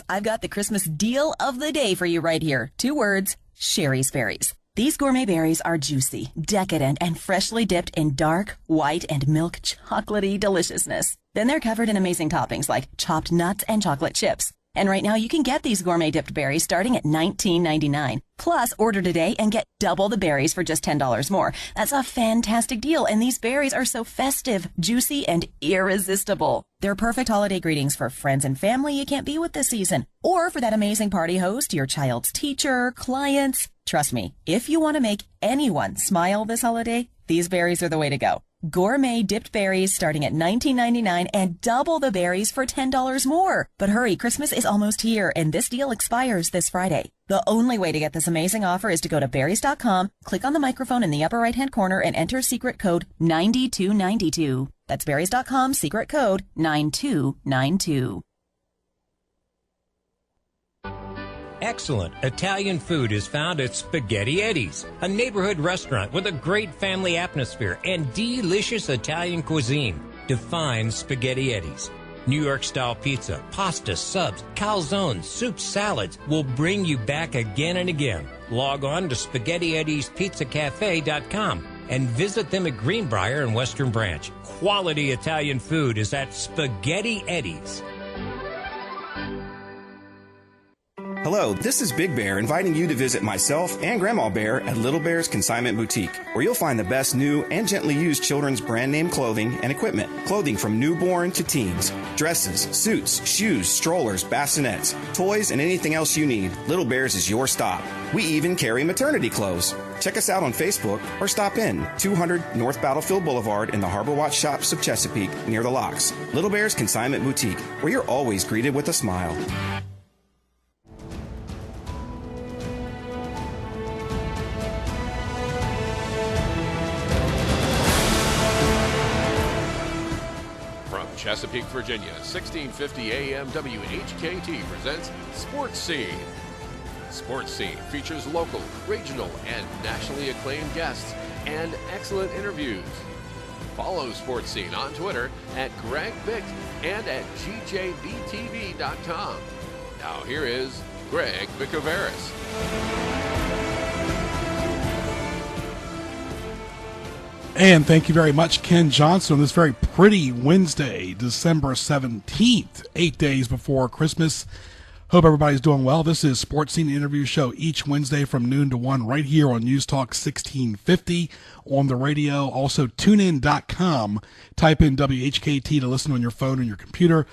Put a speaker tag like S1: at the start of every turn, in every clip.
S1: I've got the Christmas deal of the day for you right here. 2 words, Sherry's Berries. These gourmet berries are juicy, decadent, and freshly dipped in dark, white, and milk chocolatey deliciousness. Then they're covered in amazing toppings like chopped nuts and chocolate chips. And right now you can get these gourmet dipped berries starting at $19.99. Plus, order today and get double the berries for just $10 more. That's a fantastic deal, and these berries are so festive, juicy, and irresistible. They're perfect holiday greetings for friends and family you can't be with this season, or for that amazing party host, your child's teacher, clients. Trust me, if you want to make anyone smile this holiday, these berries are the way to go. Gourmet dipped berries starting at $19.99 and double the berries for $10 more. But hurry, Christmas is almost here, and this deal expires this Friday. The only way to get this amazing offer is to go to berries.com, click on the microphone in the upper right-hand corner, and enter secret code 9292. That's berries.com, secret code 9292.
S2: Excellent Italian food is found at Spaghetti Eddie's, a neighborhood restaurant with a great family atmosphere and delicious Italian cuisine. Define Spaghetti Eddie's. New York-style pizza, pasta, subs, calzones, soups, salads will bring you back again and again. Log on to SpaghettiEddiesPizzaCafe.com and visit them at Greenbrier and Western Branch. Quality Italian food is at Spaghetti Eddie's.
S3: Hello, this is Big Bear inviting you to visit myself and Grandma Bear at Little Bear's Consignment Boutique, where you'll find the best new and gently used children's brand name clothing and equipment. Clothing from newborn to teens. Dresses, suits, shoes, strollers, bassinets, toys, and anything else you need. Little Bear's is your stop. We even carry maternity clothes. Check us out on Facebook or stop in 200 North Battlefield Boulevard in the Harbor Watch Shops of Chesapeake near the locks. Little Bear's Consignment Boutique, where you're always greeted with a smile.
S4: Chesapeake, Virginia, 1650 AM WHKT presents Sports Scene. Sports Scene features local, regional, and nationally acclaimed guests and excellent interviews. Follow Sports Scene on Twitter at Greg Bick and at GJBTV.com. Now here is Greg Bicouvaris.
S5: And thank you very much, Ken Johnson, on this very pretty Wednesday, December 17th, 8 days before Christmas. Hope everybody's doing well. This is Sports Scene Interview Show each Wednesday from noon to 1 right here on News Talk 1650 on the radio. Also, tunein.com. Type in WHKT to listen on your phone and your computer.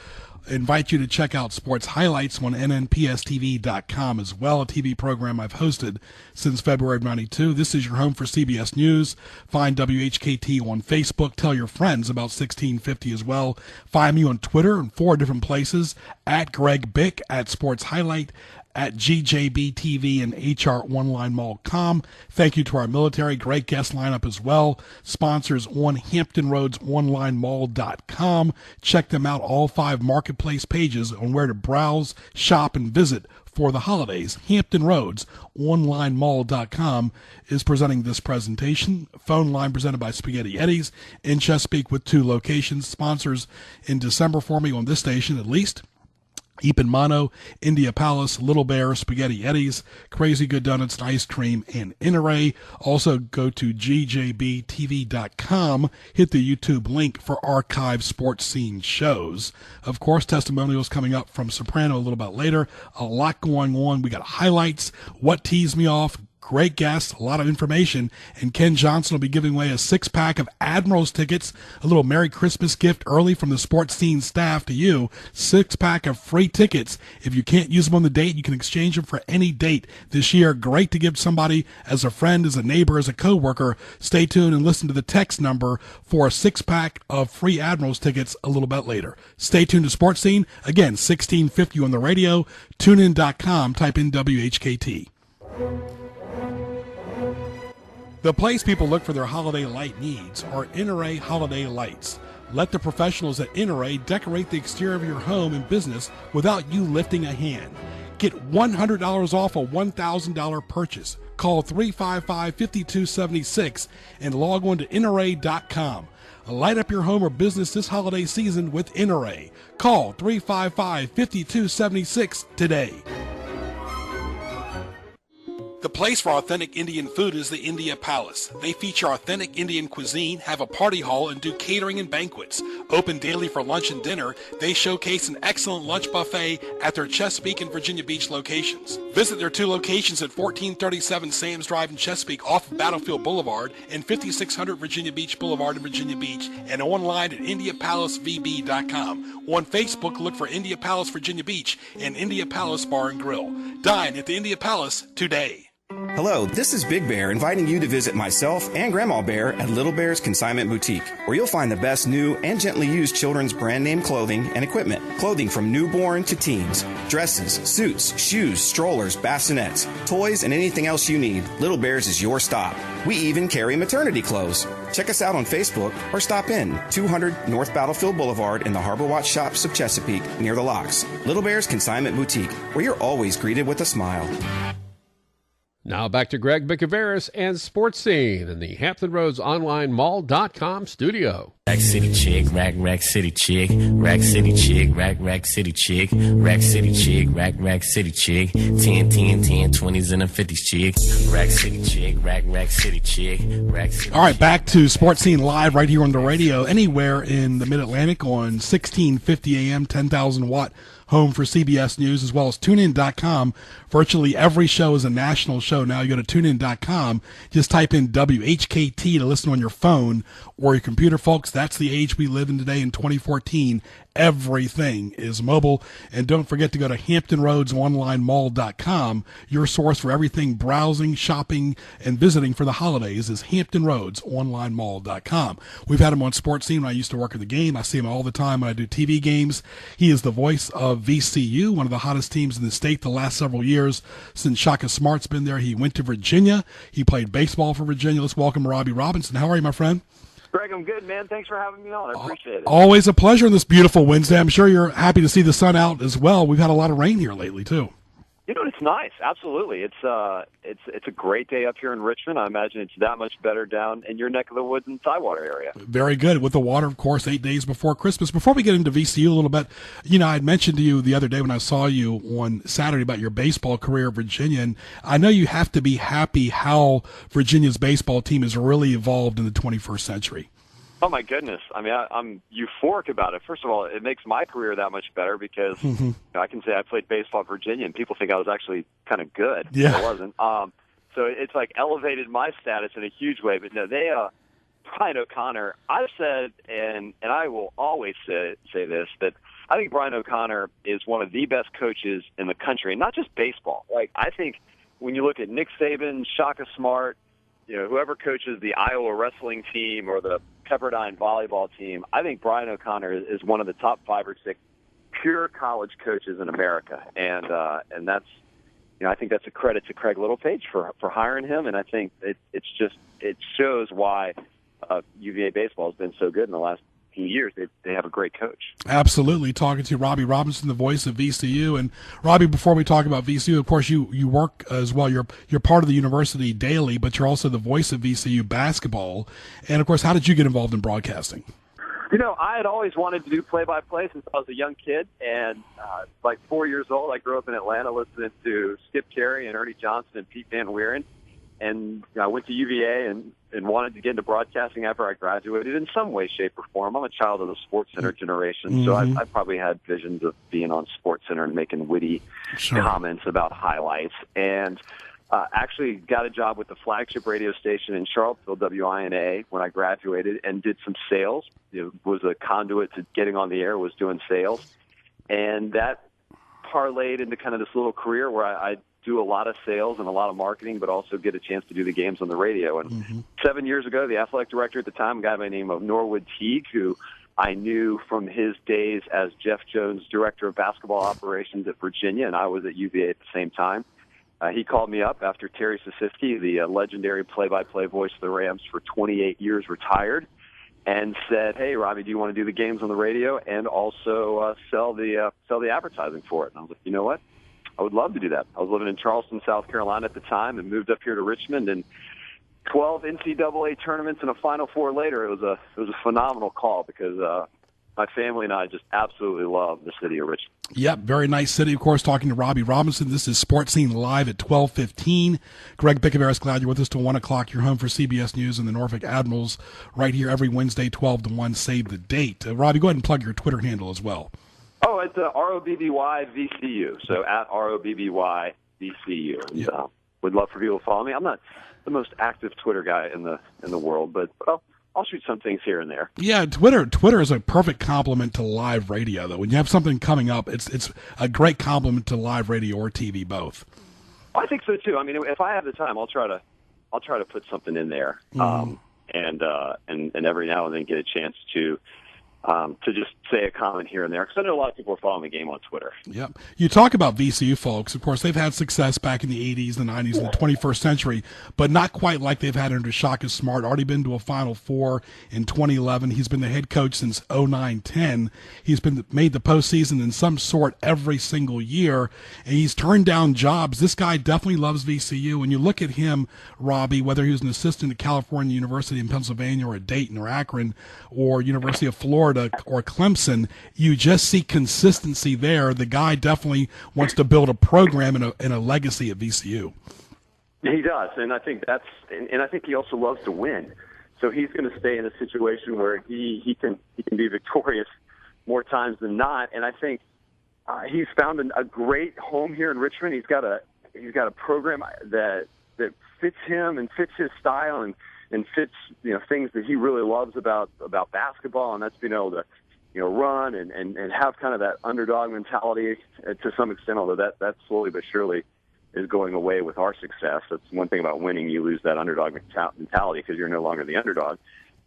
S5: Invite you to check out sports highlights on nnpstv.com as well, a TV program I've hosted since February of 92. This is your home for CBS News. Find WHKT on Facebook. Tell your friends about 1650 as well. Find me on Twitter in 4 different places, at Greg Bick, at Sports Highlight, at GJBTV and HR1LineMall.com. Thank you to our military. Great guest lineup as well. Sponsors on HamptonRoadsOnlineMall.com. Check them out, all 5 marketplace pages on where to browse, shop, and visit for the holidays. HamptonRoadsOnlineMall.com is presenting this presentation. Phone line presented by Spaghetti Eddie's in Chesapeake with 2 locations. Sponsors in December for me on this station at least: Epan Mono, India Palace, Little Bear, Spaghetti Eddie's, Crazy Good Donuts and Ice Cream, and Inarray. Also go to GJBTV.com. Hit the YouTube link for archived sports scene shows. Of course, testimonials coming up from Soprano a little bit later. A lot going on. We got highlights, what teased me off, great guests, a lot of information, and Ken Johnson will be giving away a 6-pack of Admirals tickets, a little Merry Christmas gift early from the Sports Scene staff to you. 6-pack of free tickets. If you can't use them on the date, you can exchange them for any date this year. Great to give somebody as a friend, as a neighbor, as a coworker. Stay tuned and listen to the text number for a 6-pack of free Admirals tickets a little bit later. Stay tuned to Sports Scene. Again, 1650 on the radio, tunein.com, type in WHKT. The place people look for their holiday light needs are Inarray Holiday Lights. Let the professionals at Inarray decorate the exterior of your home and business without you lifting a hand. Get $100 off a $1,000 purchase. Call 355-5276 and log on to NRA.com. Light up your home or business this holiday season with NRA. Call 355-5276 today. The place for authentic Indian food is the India Palace. They feature authentic Indian cuisine, have a party hall, and do catering and banquets. Open daily for lunch and dinner, they showcase an excellent lunch buffet at their Chesapeake and Virginia Beach locations. Visit their two locations at 1437 Sam's Drive in Chesapeake off of Battlefield Boulevard and 5600 Virginia Beach Boulevard in Virginia Beach, and online at IndiaPalaceVB.com. On Facebook, look for India Palace Virginia Beach and India Palace Bar and Grill. Dine at the India Palace today.
S3: Hello, this is Big Bear inviting you to visit myself and Grandma Bear at Little Bear's Consignment Boutique, where you'll find the best new and gently used children's brand name clothing and equipment. Clothing from newborn to teens, dresses, suits, shoes, strollers, bassinets, toys, and anything else you need. Little Bear's is your stop. We even carry maternity clothes. Check us out on Facebook or stop in 200 North Battlefield Boulevard in the Harbor Watch Shops of Chesapeake near the locks. Little Bear's Consignment Boutique, where you're always greeted with a smile.
S4: Now back to Greg Bicouvaris and Sports Scene in the Hampton Roads Online studio.
S6: Rack City chick, rack city chick, rack city chick, rack city chick, rack city chick, rack city chick, 10, 20s and a 50s chick, rack city chick, rack city chick, rack city.
S5: All right, back to Sports Scene Live right here on the radio, anywhere in the Mid-Atlantic on 1650 AM, 10,000 watt home for CBS News, as well as TuneIn.com. Virtually every show is a national show now. You go to TuneIn.com, just type in WHKT to listen on your phone or your computer, folks. That's the age we live in today in 2014. Everything is mobile. And don't forget to go to HamptonRoadsOnlineMall.com. Your source for everything browsing, shopping, and visiting for the holidays is HamptonRoadsOnlineMall.com. We've had him on Sports Scene when I used to work at the game. I see him all the time when I do TV games. He is the voice of VCU, one of the hottest teams in the state the last several years since Shaka Smart's been there. He went to Virginia. He played baseball for Virginia. Let's welcome Robby Robinson. How are you, my friend?
S7: Greg, I'm good, man. Thanks for having me on. I appreciate it.
S5: Always a pleasure on this beautiful Wednesday. I'm sure you're happy to see the sun out as well. We've had a lot of rain here lately, too.
S7: You know, it's nice. Absolutely. It's a great day up here in Richmond. I imagine it's that much better down in your neck of the woods in Tidewater area.
S5: Very good. With the water, of course, 8 days before Christmas. Before we get into VCU a little bit, you know, I had mentioned to you the other day when I saw you on Saturday about your baseball career at Virginia, and I know you have to be happy how Virginia's baseball team has really evolved in the 21st century.
S7: Oh, my goodness. I mean, I'm euphoric about it. First of all, it makes my career that much better because I can say I played baseball at Virginia, and people think I was actually kind of good.
S5: Yeah.
S7: I wasn't. So it's like elevated my status in a huge way. But no, Brian O'Connor, I've said, and I will always say this, that I think Brian O'Connor is one of the best coaches in the country, and not just baseball. Like, I think when you look at Nick Saban, Shaka Smart, you know, whoever coaches the Iowa wrestling team or the Pepperdine volleyball team, I think Brian O'Connor is one of the top 5 or 6 pure college coaches in America, and that's, you know, I think that's a credit to Craig Littlepage for hiring him, and I think it shows why UVA baseball has been so good in the last few years. They have a great coach.
S5: Absolutely. Talking to Robby Robinson, the voice of VCU. And Robby, before we talk about VCU, of course, you work as well. You're part of the university daily, but you're also the voice of VCU basketball. And of course, how did you get involved in broadcasting?
S7: You know, I had always wanted to do play-by-play since I was a young kid, and like 4 years old, I grew up in Atlanta listening to Skip Carey and Ernie Johnson and Pete Van Wieren, and I went to UVA and wanted to get into broadcasting after I graduated in some way, shape, or form. I'm a child of the SportsCenter generation, so I probably had visions of being on SportsCenter and making witty comments about highlights, and actually got a job with the flagship radio station in Charlottesville, WINA, when I graduated, and did some sales. It was a conduit to getting on the air, was doing sales. And that parlayed into kind of this little career where I do a lot of sales and a lot of marketing, but also get a chance to do the games on the radio. And 7 years ago, the athletic director at the time, a guy by the name of Norwood Teague, who I knew from his days as Jeff Jones' director of basketball operations at Virginia, and I was at UVA at the same time. He called me up after Terry Sisiski, the legendary play-by-play voice of the Rams for 28 years, retired, and said, "Hey, Robby, do you want to do the games on the radio and also sell the advertising for it?" And I was like, "You know what? I would love to do that. I was living in Charleston, South Carolina at the time, and moved up here to Richmond. And 12 NCAA tournaments and a Final Four later, it was a phenomenal call because my family and I just absolutely love the city of Richmond.
S5: Yep, very nice city. Of course, talking to Robby Robinson. This is Sports Scene Live at 12:15. Greg Bicouvaris, glad you're with us till 1 o'clock. You're home for CBS News and the Norfolk Admirals right here every Wednesday, 12 to 1. Save the date. Robby, go ahead and plug your Twitter handle as well.
S7: Oh, it's ROBBYVCU, so at ROBBYVCU. And, would love for people to follow me. I'm not the most active Twitter guy in the world, but I'll shoot some things here and there.
S5: Yeah, Twitter is a perfect complement to live radio, though. When you have something coming up, it's a great complement to live radio or TV, both.
S7: I think so too. I mean, if I have the time, I'll try to put something in there, and every now and then get a chance to just say a comment here and there, because I know a lot of people are following the game on Twitter.
S5: Yep. You talk about VCU folks. Of course, they've had success back in the 80s, the 90s, and the 21st century, but not quite like they've had under Shaka Smart. Already been to a Final Four in 2011. He's been the head coach since 09-10. He's been made the postseason in some sort every single year, and he's turned down jobs. This guy definitely loves VCU. When you look at him, Robby, whether he was an assistant at California University in Pennsylvania or at Dayton or Akron or University of Florida or Clemson, you just see consistency there. The guy definitely wants to build a program and a legacy at VCU.
S7: He does, and I think I think he also loves to win. So he's going to stay in a situation where he can be victorious more times than not. And I think he's found a great home here in Richmond. He's got a program that fits him and fits his style and fits things that he really loves about basketball, and that's being able to run and have kind of that underdog mentality to some extent. Although that slowly but surely is going away with our success. That's one thing about winning: you lose that underdog mentality because you're no longer the underdog.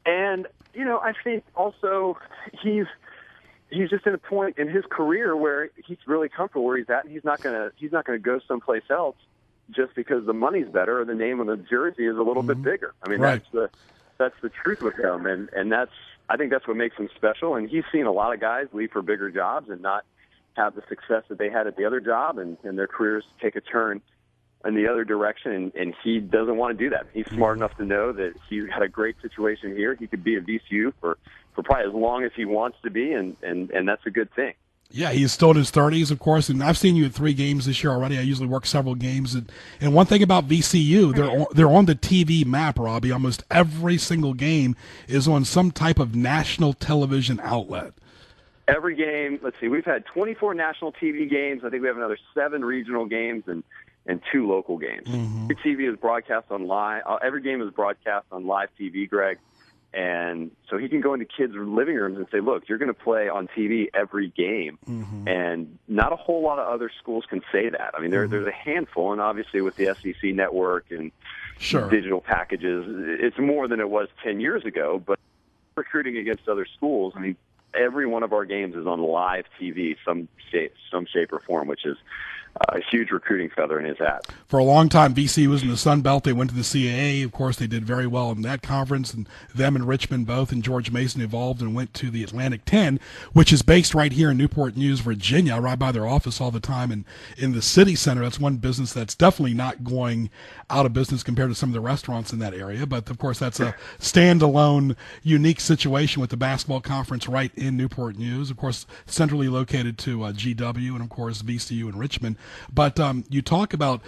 S7: And I think also he's just in a point in his career where he's really comfortable where he's at, and he's not gonna go someplace else just because the money's better or the name on the jersey is a little bit bigger. I mean,
S5: right.
S7: that's the truth with him, and I think that's what makes him special. And he's seen a lot of guys leave for bigger jobs and not have the success that they had at the other job, and their careers take a turn in the other direction, and he doesn't want to do that. He's smart enough to know that he's had a great situation here. He could be at VCU for probably as long as he wants to be, and that's a good thing.
S5: Yeah, he's still in his 30s, of course, and I've seen you at 3 games this year already. I usually work several games, and one thing about VCU, they're on the TV map, Robby. Almost every single game is on some type of national television outlet.
S7: Every game, let's see, we've had 24 national TV games. I think we have another 7 regional games and 2 local games. Every TV is broadcast on live. Every game is broadcast on live TV, Greg. And so he can go into kids' living rooms and say, look, you're going to play on TV every game. And not a whole lot of other schools can say that. I mean, there's a handful, and obviously with the SEC network and digital packages, it's more than it was 10 years ago. But recruiting against other schools, I mean, every one of our games is on live TV, some shape or form, which is a huge recruiting feather in his hat.
S5: For a long time, VCU was in the Sun Belt. They went to the CAA. Of course, they did very well in that conference, and them and Richmond both, and George Mason evolved and went to the Atlantic 10, which is based right here in Newport News, Virginia. I ride by their office all the time, and in the city center, that's one business that's definitely not going out of business compared to some of the restaurants in that area. But, of course, that's a standalone, unique situation with the basketball conference right in Newport News. Of course, centrally located to GW and, of course, VCU and Richmond. But you talk about,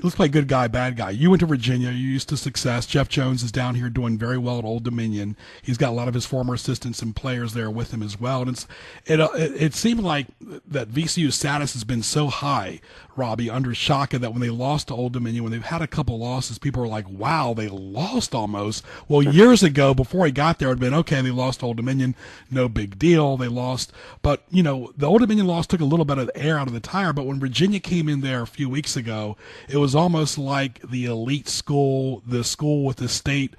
S5: let's play good guy, bad guy. You went to Virginia. You used to success. Jeff Jones is down here doing very well at Old Dominion. He's got a lot of his former assistants and players there with him as well. And it seemed like that VCU's status has been so high, Robby, under Shaka, that when they lost to Old Dominion, when they've had a couple losses, people were like, wow, they lost almost. Well, years ago, before he got there, it had been, okay, they lost to Old Dominion, no big deal, they lost. But, the Old Dominion loss took a little bit of the air out of the tire, but when Virginia came in there a few weeks ago, it was almost like the elite school, the school with the state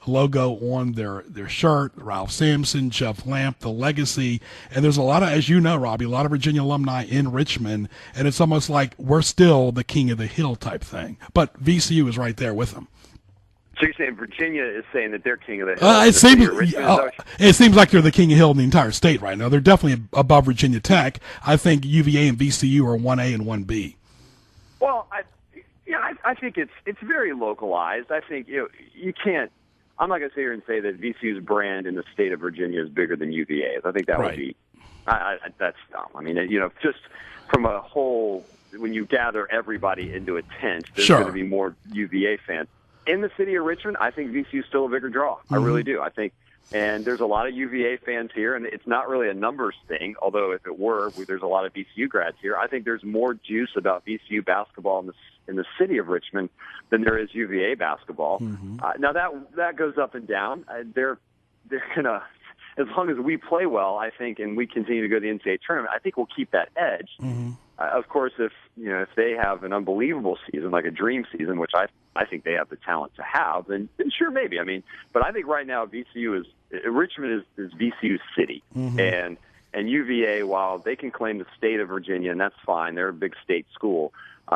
S5: logo on their shirt, Ralph Sampson, Jeff Lamp, the legacy. And there's a lot of, as you know, Robby, a lot of Virginia alumni in Richmond, and it's almost like we're still the king of the hill type thing. But VCU is right there with them.
S7: So you're saying Virginia is saying that they're king of the hill?
S5: It seems like they're the king of the hill in the entire state right now. They're definitely above Virginia Tech. I think UVA and VCU are 1A and 1B.
S7: Well, I think it's very localized. I think you can't. I'm not going to sit here and say that VCU's brand in the state of Virginia is bigger than UVA's. I think that would be that's dumb. I mean, just from a whole, when you gather everybody into a tent, there's going to be more UVA fans. In the city of Richmond, I think VCU's still a bigger draw. I really do. I think, and there's a lot of UVA fans here, and it's not really a numbers thing, although if it were, there's a lot of VCU grads here. I think there's more juice about VCU basketball in the city of Richmond than there is UVA basketball. Now that goes up and down. They're gonna, as long as we play well, I think, and we continue to go to the NCAA tournament, I think we'll keep that edge. Of course, if they have an unbelievable season, like a dream season, which I think they have the talent to have, then sure, maybe. I mean, but I think right now Richmond is VCU's city, and UVA, while they can claim the state of Virginia, and that's fine, they're a big state school.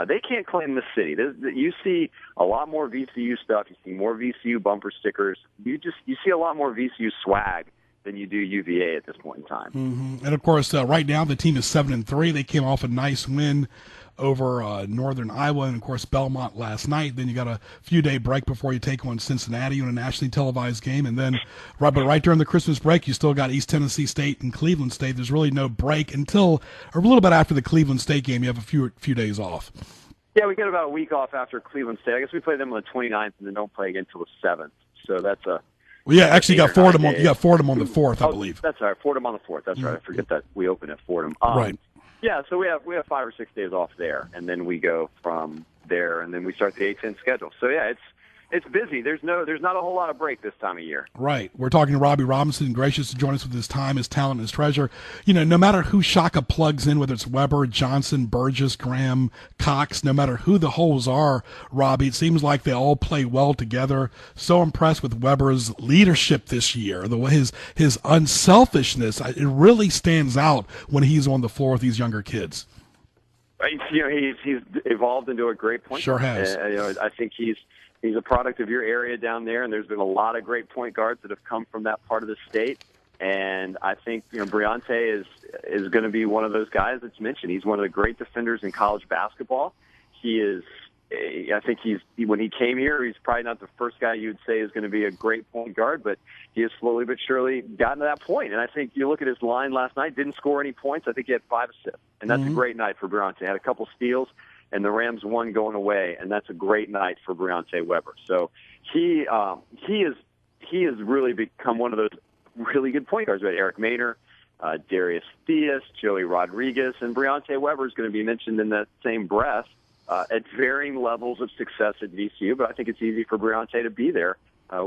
S7: They can't claim the city. You see a lot more VCU stuff. You see more VCU bumper stickers. You see a lot more VCU swag than you do UVA at this point in time.
S5: And of course, right now the team is 7-3. They came off a nice win over Northern Iowa and of course Belmont last night. Then you got a few day break before you take on Cincinnati in a nationally televised game, and then right during the Christmas break, you still got East Tennessee State and Cleveland State. There's really no break until a little bit after the Cleveland State game. You have a few days off.
S7: Yeah, we get about a week off after Cleveland State. I guess we play them on the 29th and then don't play again until the 7th. So that's a.
S5: Well, yeah, actually, you got Fordham on the 4th, I believe.
S7: That's right, Fordham on the 4th. That's right. I forget that we open at Fordham.
S5: Right.
S7: Yeah, so we have 5 or 6 days off there, and then we go from there, and then we start the A-10 schedule. So yeah, it's busy. There's not a whole lot of break this time of year. Right.
S5: We're talking to Robby Robinson, gracious to join us with his time, his talent, his treasure. No matter who Shaka plugs in, whether it's Weber, Johnson, Burgess, Graham, Cox, no matter who the holes are, Robby, it seems like they all play well together. So impressed with Weber's leadership this year, the way his unselfishness, it really stands out when he's on the floor with these younger kids.
S7: He's evolved into a great point
S5: guard. Sure has.
S7: I think he's a product of your area down there, and there's been a lot of great point guards that have come from that part of the state. And I think Briante is going to be one of those guys that's mentioned. He's one of the great defenders in college basketball. He is. I think when he came here, he's probably not the first guy you would say is going to be a great point guard, but he has slowly but surely gotten to that point. And I think you look at his line last night, didn't score any points. I think he had 5 assists, and that's a great night for Briante. Had a couple steals, and the Rams won going away, and that's a great night for Briante Weber. So he has really become one of those really good point guards. We had Eric Maynor, Darius Theus, Joey Rodriguez, and Briante Weber is going to be mentioned in that same breath at varying levels of success at VCU. But I think it's easy for Briante to be there.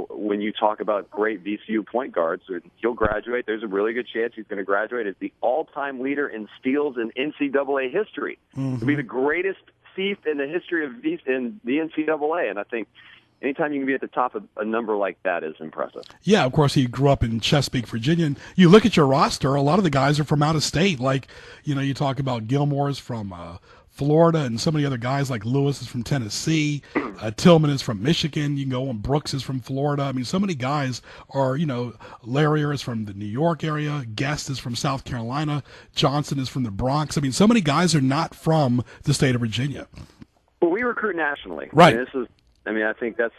S7: When you talk about great VCU point guards, he'll graduate. There's a really good chance he's going to graduate as the all-time leader in steals in NCAA history. To be the greatest thief in the history of in the NCAA, and I think anytime you can be at the top of a number like that is impressive. Yeah,
S5: of course, he grew up in Chesapeake, Virginia. And you look at your roster, a lot of the guys are from out of state. Like, you talk about Gilmore's from Florida, and some of the other guys like Lewis is from Tennessee, Tillman is from Michigan, you can go on, Brooks is from Florida. I mean, so many guys are, Larrier is from the New York area, Guest is from South Carolina, Johnson is from the Bronx. I mean, so many guys are not from the state of Virginia.
S7: Well, we recruit nationally.
S5: Right.
S7: I think that's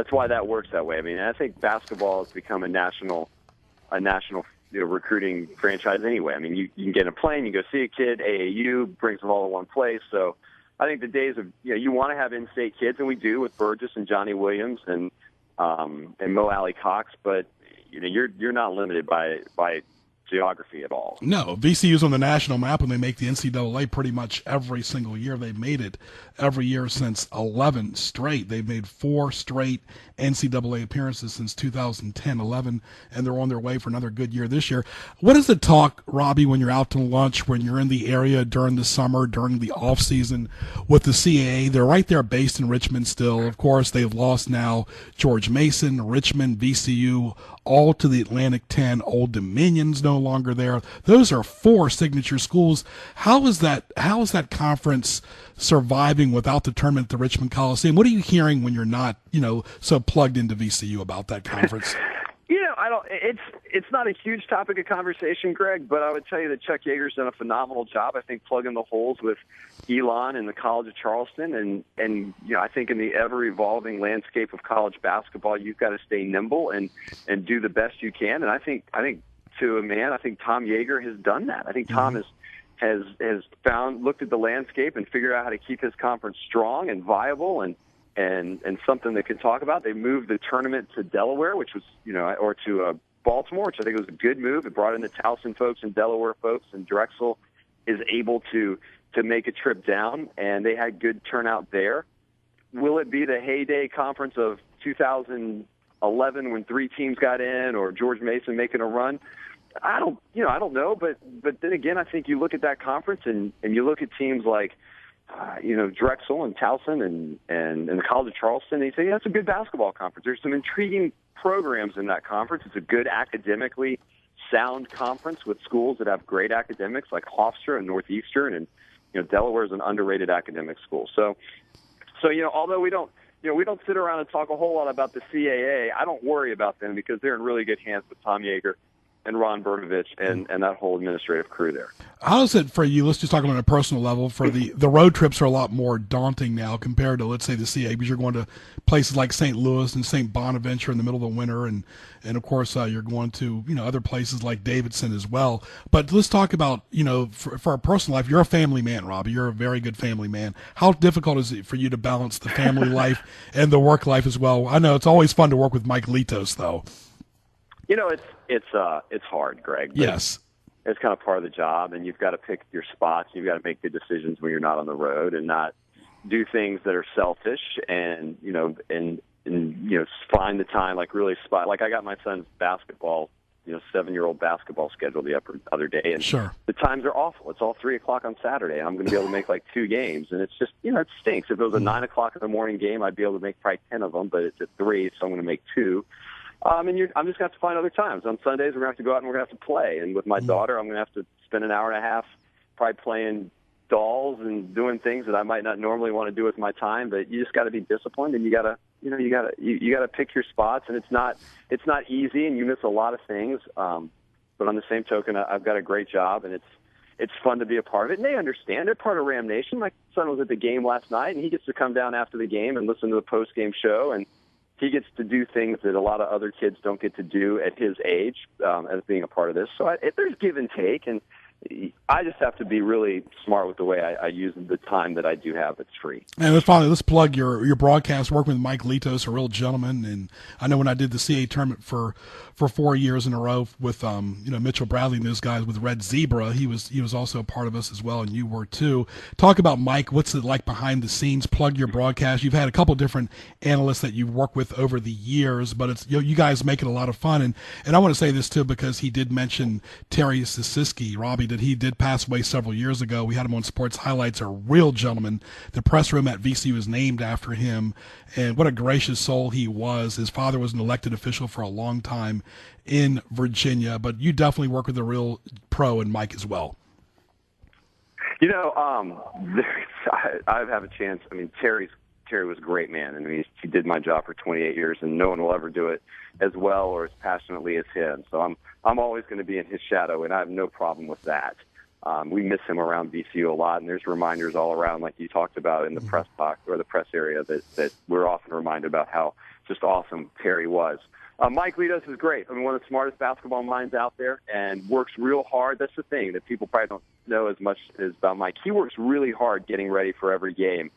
S7: why that works that way. I mean, I think basketball has become a national recruiting franchise anyway. I mean, you can get in a plane, you go see a kid, AAU brings them all in one place. So I think the days of, you want to have in-state kids, and we do with Burgess and Johnny Williams and Mo Alley Cox, but you're not limited by geography at all.
S5: No, VCU's on the national map, and they make the NCAA pretty much every single year. They've made it every year since 11 straight. They've made 4 straight NCAA appearances since 2010-11, and they're on their way for another good year this year. What is the talk, Robby, when you're out to lunch, when you're in the area during the summer, during the off season with the CAA? They're right there based in Richmond still. Of course, they've lost now George Mason, Richmond, VCU, all to the Atlantic 10. Old Dominion's no longer there. Those are 4 signature schools. How is that conference surviving without the tournament at the Richmond Coliseum? What are you hearing when you're not, so plugged into VCU about that conference?
S7: I don't. It's not a huge topic of conversation, Greg. But I would tell you that Chuck Yeager's done a phenomenal job. I think plugging the holes with Elon and the College of Charleston, and I think in the ever evolving landscape of college basketball, you've got to stay nimble and do the best you can. And I think to a man, I think Tom Yeager has done that. I think Tom has looked at the landscape and figured out how to keep his conference strong and viable and something they could talk about. They moved the tournament to Delaware, which was, or to Baltimore, which I think was a good move. It brought in the Towson folks and Delaware folks, and Drexel is able to make a trip down, and they had good turnout there. Will it be the heyday conference of 2011 when 3 teams got in, or George Mason making a run? I don't know, but then again, I think you look at that conference and you look at teams like, Drexel and Towson and the College of Charleston, and you say, that's a good basketball conference. There's some intriguing programs in that conference. It's a good academically sound conference with schools that have great academics like Hofstra and Northeastern, and Delaware is an underrated academic school. So although we don't sit around and talk a whole lot about the CAA, I don't worry about them because they're in really good hands with Tom Yeager and Ron Bertovich and that whole administrative crew there.
S5: How is it for you? Let's just talk about a personal level. For the road trips are a lot more daunting now compared to, let's say, the CA, because you're going to places like St. Louis and St. Bonaventure in the middle of the winter, and of course you're going to other places like Davidson as well. But let's talk about for our personal life. You're a family man, Robby. You're a very good family man. How difficult is it for you to balance the family life and the work life as well? I know it's always fun to work with Mike Litos, though.
S7: It's hard, Greg.
S5: Yes.
S7: It's kind of part of the job, and you've got to pick your spots. You've got to make good decisions when you're not on the road, and not do things that are selfish, and find the time, like really spot. Like I got my son's basketball, 7-year-old basketball schedule the other day, and
S5: sure,
S7: the times are awful. It's all 3:00 on Saturday. I'm going to be able to make like 2 games, and it's just it stinks. If it was a 9:00 in the morning game, I'd be able to make probably 10 of them, but it's at 3, so I'm going to make 2. I'm just going to have to find other times. On Sundays, we're going to have to go out and we're going to have to play. And with my daughter, I'm going to have to spend an hour and a half probably playing dolls and doing things that I might not normally want to do with my time. But you just got to be disciplined, and you got to pick your spots. And it's not easy, and you miss a lot of things. But on the same token, I've got a great job, and it's fun to be a part of it. And they understand. They're part of Ram Nation. My son was at the game last night, and he gets to come down after the game and listen to the post-game show, and he gets to do things that a lot of other kids don't get to do at his age as being a part of this. So there's give and take, and I just have to be really smart with the way I use the time that I do have that's free.
S5: And finally, let's plug your broadcast. Working with Mike Litos, a real gentleman. And I know when I did the CA tournament for 4 years in a row with Mitchell Bradley and those guys with Red Zebra, he was also a part of us as well, and you were too. Talk about Mike. What's it like behind the scenes? Plug your broadcast. You've had a couple different analysts that you've worked with over the years, but it's you guys make it a lot of fun. And I want to say this too, because he did mention Terry Sisiski, Robby, that he did pass away several years ago. We had him on Sports Highlights, a real gentleman. The press room at VCU is named after him, and what a gracious soul he was. His father was an elected official for a long time in Virginia, but you definitely work with a real pro in Mike as well.
S7: I have a chance. I mean, Terry was a great man, and he did my job for 28 years, and no one will ever do it as well or as passionately as him. So I'm always going to be in his shadow, and I have no problem with that. We miss him around VCU a lot, and there's reminders all around, like you talked about in the press box or the press area, that we're often reminded about how just awesome Terry was. Mike Litos is great. I mean, one of the smartest basketball minds out there, and works real hard. That's the thing that people probably don't know as much as about Mike. He works really hard getting ready for every game,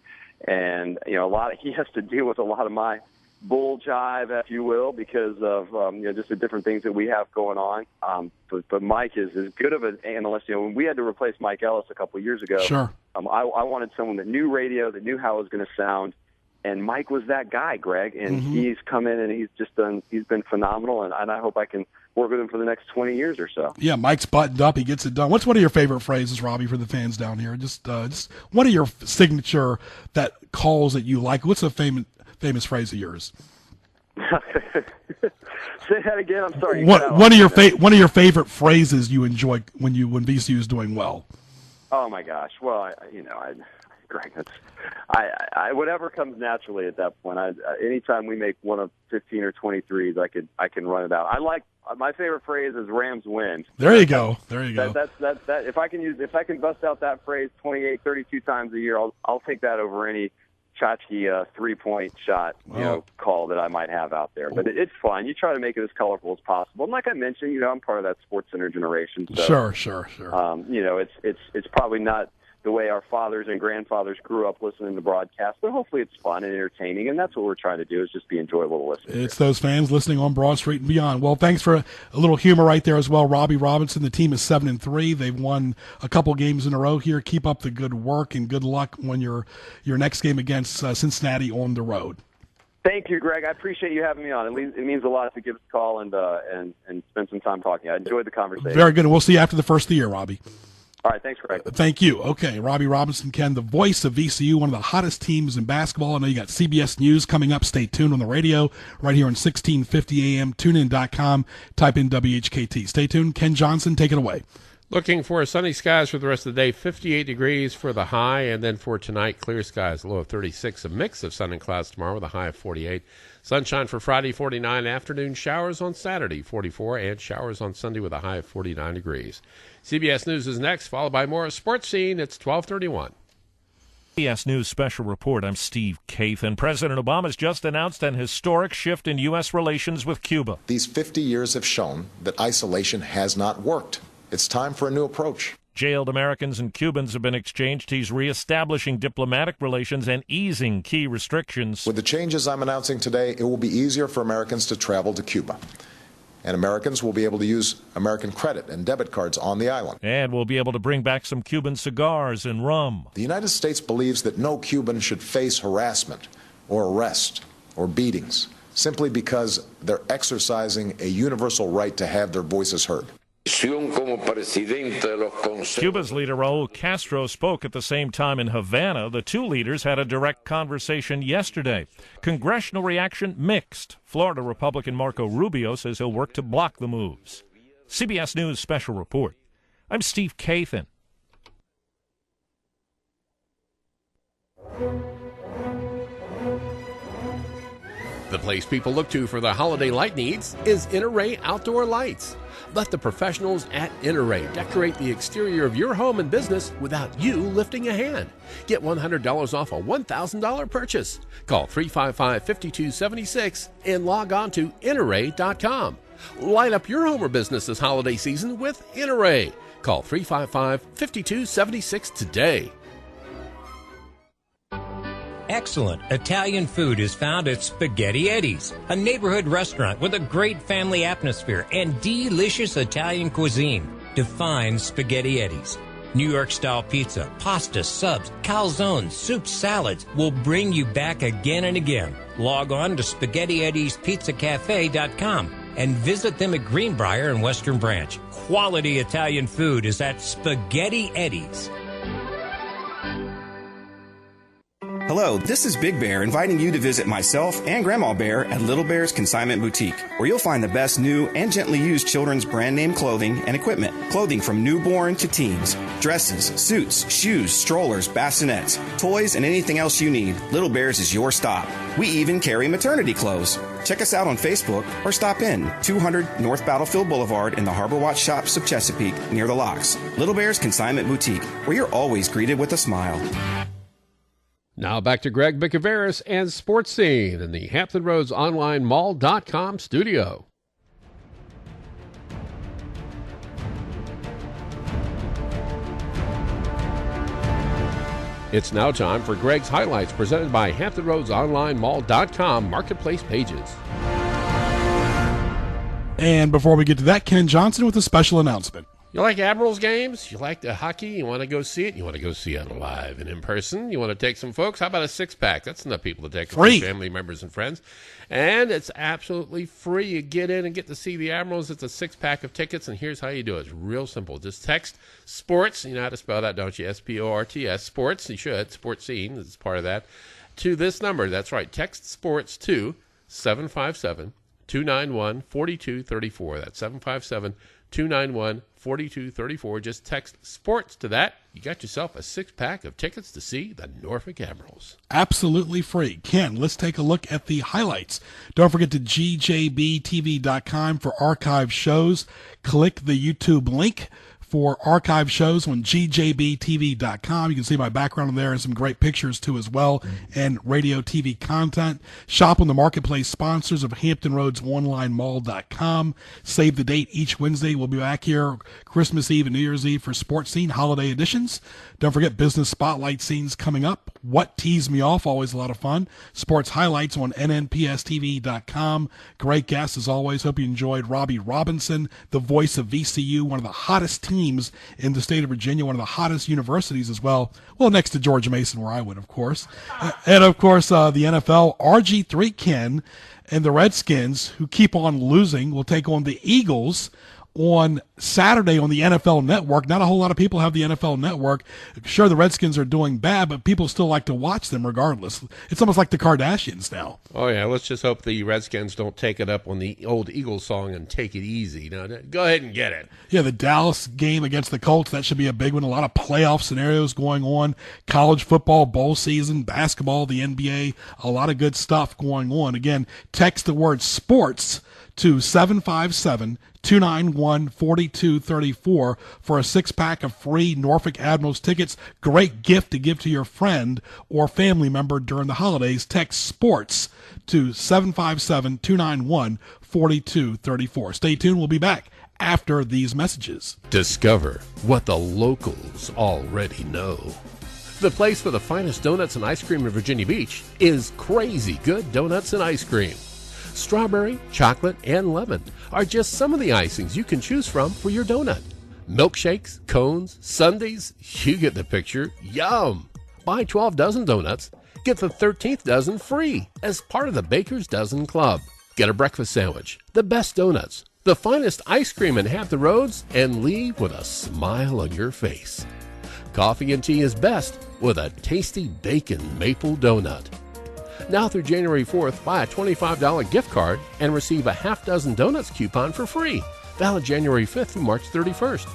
S7: and he has to deal with a lot of my bull jive, if you will, because of just the different things that we have going on. But Mike is as good of an analyst. When we had to replace Mike Ellis a couple of years ago,
S5: sure.
S7: I wanted someone that knew radio, that knew how it was going to sound, and Mike was that guy, Greg. And he's come in and he's been phenomenal, and I hope I can work with him for the next 20 years or so.
S5: Yeah, Mike's buttoned up. He gets it done. What's one of your favorite phrases, Robby, for the fans down here? Just one of your signature that calls that you like. What's a famous phrase of yours?
S7: Say that again. I'm sorry.
S5: One of your favorite phrases you enjoy when VCU is doing well.
S7: Oh my gosh. Well, Greg. I whatever comes naturally at that point. Anytime we make one of 15 or 23s, I can run it out. I like my favorite phrase is Rams win.
S5: There you go.
S7: That if I can bust out that phrase 28, 32 times a year, I'll take that over any tchotchke 3-point shot call that I might have out there. But it's fun. You try to make it as colorful as possible. And like I mentioned, I'm part of that Sports Center generation. So,
S5: sure.
S7: It's probably not the way our fathers and grandfathers grew up listening to broadcasts, but hopefully it's fun and entertaining, and that's what we're trying to do, is just be enjoyable to listen to.
S5: It's those fans listening on Broad Street and beyond. Well, thanks for a little humor right there as well, Robby Robinson. The team is 7-3. They've won a couple games in a row here. Keep up the good work, and good luck when your next game against Cincinnati on the road.
S7: Thank you, Greg. I appreciate you having me on. It means a lot to give us a call and spend some time talking. I enjoyed the conversation.
S5: Very good, and we'll see you after the first of the year, Robby.
S7: All right, thanks, Greg.
S5: Thank you. Okay, Robby Robinson, Ken, the voice of VCU, one of the hottest teams in basketball. I know you got CBS News coming up. Stay tuned on the radio right here on 1650 AM, tunein.com, type in WHKT. Stay tuned. Ken Johnson, take it away.
S8: Looking for sunny skies for the rest of the day, 58 degrees for the high, and then for tonight, clear skies, low of 36, a mix of sun and clouds tomorrow with a high of 48. Sunshine for Friday, 49, afternoon showers on Saturday, 44, and showers on Sunday with a high of 49 degrees. CBS News is next, followed by more Sports Scene. It's 12:31.
S9: CBS News Special Report. I'm Steve Kathan. President Obama's just announced an historic shift in U.S. relations with Cuba.
S10: These 50 years have shown that isolation has not worked. It's time for a new approach.
S9: Jailed Americans and Cubans have been exchanged. He's reestablishing diplomatic relations and easing key restrictions.
S10: With the changes I'm announcing today, it will be easier for Americans to travel to Cuba. And Americans will be able to use American credit and debit cards on the island.
S9: And we'll be able to bring back some Cuban cigars and rum.
S10: The United States believes that no Cuban should face harassment or arrest or beatings simply because they're exercising a universal right to have their voices heard.
S9: Cuba's leader Raul Castro spoke at the same time in Havana. The two leaders had a direct conversation yesterday. Congressional reaction mixed. Florida Republican Marco Rubio says he'll work to block the moves. CBS News Special Report. I'm Steve Kathan.
S4: The place people look to for their holiday light needs is Inter-Ray Outdoor Lights. Let the professionals at Inter-Ray decorate the exterior of your home and business without you lifting a hand. Get $100 off a $1,000 purchase. Call 355-5276 and log on to interray.com. Light up your home or business this holiday season with Inter-Ray. Call 355-5276 today.
S2: Excellent Italian food is found at Spaghetti Eddie's, a neighborhood restaurant with a great family atmosphere and delicious Italian cuisine. Define Spaghetti Eddie's. New York-style pizza, pasta, subs, calzones, soups, salads will bring you back again and again. Log on to SpaghettiEddiesPizzaCafe.com and visit them at Greenbrier and Western Branch. Quality Italian food is at Spaghetti Eddie's.
S3: Hello, this is Big Bear inviting you to visit myself and Grandma Bear at Little Bear's Consignment Boutique, where you'll find the best new and gently used children's brand name clothing and equipment. Clothing from newborn to teens. Dresses, suits, shoes, strollers, bassinets, toys, and anything else you need. Little Bear's is your stop. We even carry maternity clothes. Check us out on Facebook or stop in 200 North Battlefield Boulevard in the Harbor Watch Shops of Chesapeake near the locks. Little Bear's Consignment Boutique, where you're always greeted with a smile.
S4: Now back to Greg Bicouvaris and Sports Scene in the Hampton Roads Online Mall.com studio. It's now time for Greg's Highlights, presented by Hampton Roads Online Mall.com Marketplace Pages.
S5: And before we get to that, Ken Johnson with a special announcement.
S4: You like Admirals games? You like the hockey? You want to go see it? You want to go see it live and in person? You want to take some folks? How about a six-pack? That's enough people to take with family members and friends. And it's absolutely free. You get in and get to see the Admirals. It's a six-pack of tickets, and here's how you do it. It's real simple. Just text SPORTS. You know how to spell that, don't you? SPORTS. Sports. You should. Sports Scene is part of that. To this number. That's right. Text SPORTS to 757-291-4234. That's 291-4234. Just text sports to that. You got yourself a 6-pack of tickets to see the Norfolk Admirals.
S5: Absolutely free. Ken, let's take a look at the highlights. Don't forget to gjbtv.com for archive shows. Click the YouTube link for archive shows on gjbtv.com. You can see my background there and some great pictures too as well, and radio TV content. Shop on the marketplace sponsors of HamptonRoadsOnlineMall.com. Save the date each Wednesday. We'll be back here Christmas Eve and New Year's Eve for Sports Scene holiday editions. Don't forget business spotlight scenes coming up. What Teased Me Off, always a lot of fun. Sports highlights on nnpstv.com. Great guests as always. Hope you enjoyed Robby Robinson, the voice of VCU, one of the hottest teams in the state of Virginia, one of the hottest universities as well. Well, next to George Mason, where I went, of course. And, of course, the NFL, RG3 Ken and the Redskins, who keep on losing, will take on the Eagles on Saturday on the NFL Network. Not a whole lot of people have the NFL Network. Sure, the Redskins are doing bad, but people still like to watch them regardless. It's almost like the Kardashians now.
S8: Oh, yeah. Let's just hope the Redskins don't take it up on the old Eagles song and take it easy. Now, go ahead and get it.
S5: Yeah, the Dallas game against the Colts, that should be a big one. A lot of playoff scenarios going on. College football, bowl season, basketball, the NBA, a lot of good stuff going on. Again, text the word sports to 757-291-4234 for a 6-pack of free Norfolk Admirals tickets. Great gift to give to your friend or family member during the holidays. Text sports to 757-291-4234. Stay tuned. We'll be back after these messages.
S4: Discover what the locals already know. The place for the finest donuts and ice cream in Virginia Beach is Crazy Good Donuts and Ice Cream. Strawberry, chocolate, and lemon are just some of the icings you can choose from for your donut. Milkshakes, cones, sundaes, you get the picture. Yum! Buy 12 dozen donuts, get the 13th dozen free as part of the Baker's Dozen Club. Get a breakfast sandwich, the best donuts, the finest ice cream in Hampton Roads, and leave with a smile on your face. Coffee and tea is best with a tasty bacon maple donut. Now through January 4th, buy a $25 gift card and receive a half dozen donuts coupon for free. Valid January 5th through March 31st.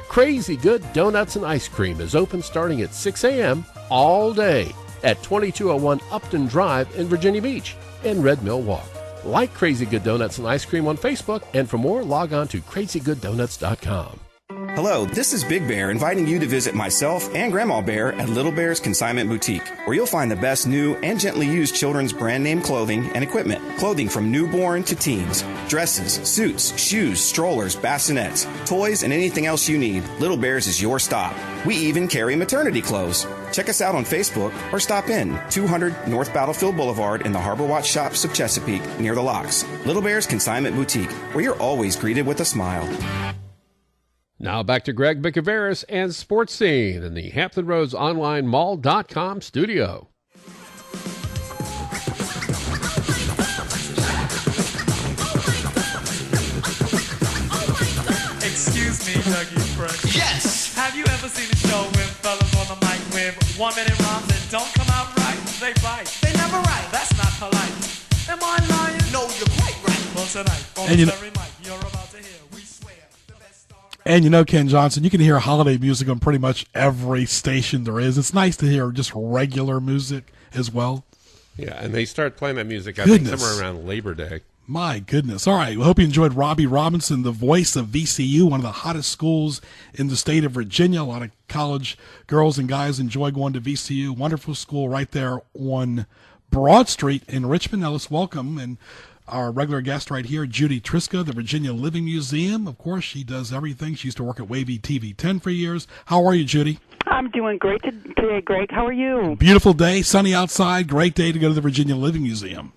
S4: Crazy Good Donuts and Ice Cream is open starting at 6 a.m. all day at 2201 Upton Drive in Virginia Beach and Red Mill Walk. Like Crazy Good Donuts and Ice Cream on Facebook, and for more, log on to crazygooddonuts.com.
S3: Hello, this is Big Bear inviting you to visit myself and Grandma Bear at Little Bear's Consignment Boutique, where you'll find the best new and gently used children's brand name clothing and equipment. Clothing from newborn to teens. Dresses, suits, shoes, strollers, bassinets, toys, and anything else you need. Little Bear's is your stop. We even carry maternity clothes. Check us out on Facebook or stop in 200 North Battlefield Boulevard in the Harbor Watch Shops of Chesapeake near the locks. Little Bear's Consignment Boutique, where you're always greeted with a smile.
S4: Now back to Greg Bicouvaris and Sports Scene in the Hampton Roads Online Mall.com studio.
S11: Excuse me, Dougie Fresh. Yes! Have you ever seen a show with fellas on the mic with 1 minute rhymes that don't come out right? They bite. They never write. That's not polite. Am I lying? No, you're quite right. Well, tonight, on the very mic, you're about to hear, we swear.
S5: And you know, Ken Johnson, you can hear holiday music on pretty much every station there is. It's nice to hear just regular music as well.
S8: Yeah, and they start playing that music, I think, somewhere around Labor Day.
S5: My goodness. All right. We hope you enjoyed Robby Robinson, the voice of VCU, one of the hottest schools in the state of Virginia. A lot of college girls and guys enjoy going to VCU. Wonderful school right there on Broad Street in Richmond. Now let's welcome and our regular guest right here, Judy Triska, the Virginia Living Museum. Of course, she does everything. She used to work at Wavy TV 10 for years. How are you, Judy?
S12: I'm doing great today, Greg. How are you?
S5: Beautiful day, sunny outside. Great day to go to the Virginia Living Museum.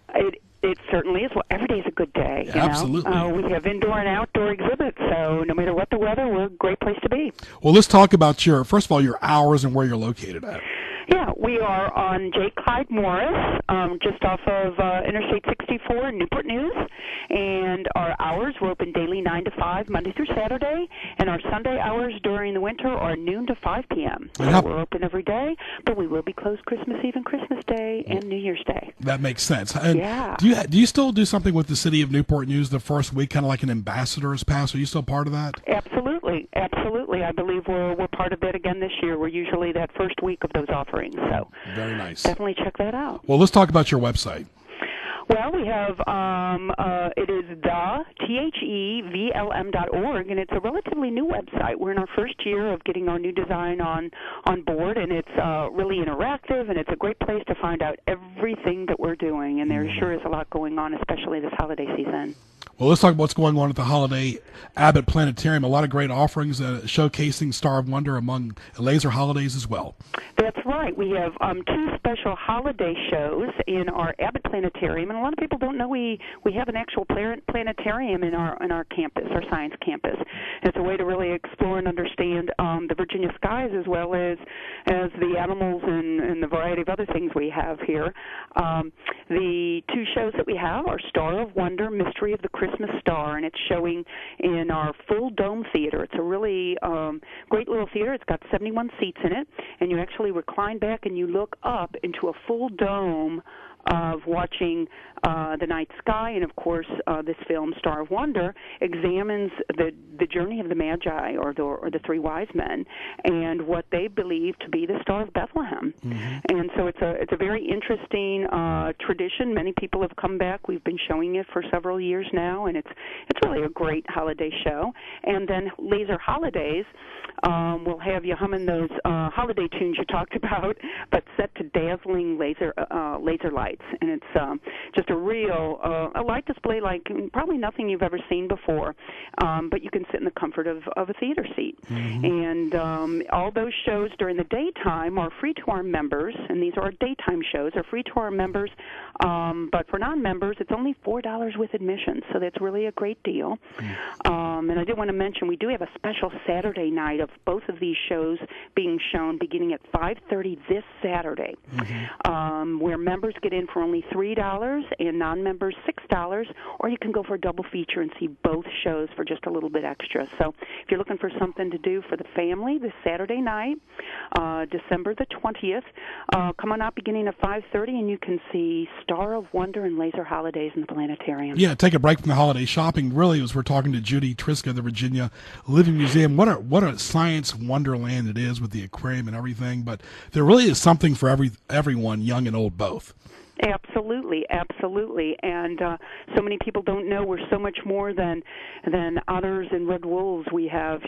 S12: It certainly is. Well, every day is a good day. You
S5: Absolutely.
S12: know? We have indoor and outdoor exhibits, so no matter what the weather, we're a great place to be.
S5: Well, let's talk about first of all, your hours and where you're located at.
S12: Yeah, we are on J. Clyde Morris, just off of Interstate 64 in Newport News. And our hours, we're open daily 9 to 5, Monday through Saturday. And our Sunday hours during the winter are noon to 5 p.m. So we're open every day, but we will be closed Christmas Eve and Christmas Day and New Year's Day.
S5: That makes sense. And
S12: yeah.
S5: Do you still do something with the city of Newport News the first week, kind of like an ambassador's pass? Are you still part of that?
S12: Absolutely. Absolutely. I believe we're part of that again this year. We're usually that first week of those offerings. So
S5: very nice.
S12: Definitely check that out.
S5: Well, let's talk about your website.
S12: Well, we have, it is thevhlm.org, and it's a relatively new website. We're in our first year of getting our new design on board, and it's really interactive, and it's a great place to find out everything that we're doing, and there sure is a lot going on, especially this holiday season.
S5: Well, let's talk about what's going on at the Holiday Abbott Planetarium. A lot of great offerings showcasing Star of Wonder among laser holidays as well.
S12: That's right. We have two special holiday shows in our Abbott Planetarium, and a lot of people don't know we have an actual planetarium in our campus, our science campus. And it's a way to really explore and understand the Virginia skies as well as the animals and the variety of other things we have here. The two shows that we have are Star of Wonder, Mystery of the Christmas Star, and it's showing in our full dome theater. It's a really great little theater. It's got 71 seats in it, and you actually recline back and you look up into a full dome of watching the night sky, and of course this film Star of Wonder examines the journey of the Magi or the three wise men and what they believe to be the Star of Bethlehem. And so it's a very interesting tradition. Many people have come back. We've been showing it for several years now, and it's really a great holiday show. And then Laser Holidays will have you humming those holiday tunes you talked about, but set to dazzling laser lights. And it's just a real a light display like probably nothing you've ever seen before, but you can sit in the comfort of a theater seat. And all those shows during the daytime are free to our members, and these are our daytime shows, are free to our members, but for non-members it's only $4 with admission, so that's really a great deal. And I did want to mention we do have a special Saturday night of both of these shows being shown beginning at 5:30 this Saturday, where members get in for only $3 and non-members $6, or you can go for a double feature and see both shows for just a little bit extra. So if you're looking for something to do for the family this Saturday night, December the 20th, come on out beginning at 5:30 and you can see Star of Wonder and Laser Holidays in the planetarium.
S5: Yeah, take a break from the holiday shopping. Really, as we're talking to Judy Triska of the Virginia Living Museum, what a science wonderland it is with the aquarium and everything, but there really is something for everyone, young and old both.
S12: Absolutely, absolutely, and so many people don't know we're so much more than otters and red wolves. We have,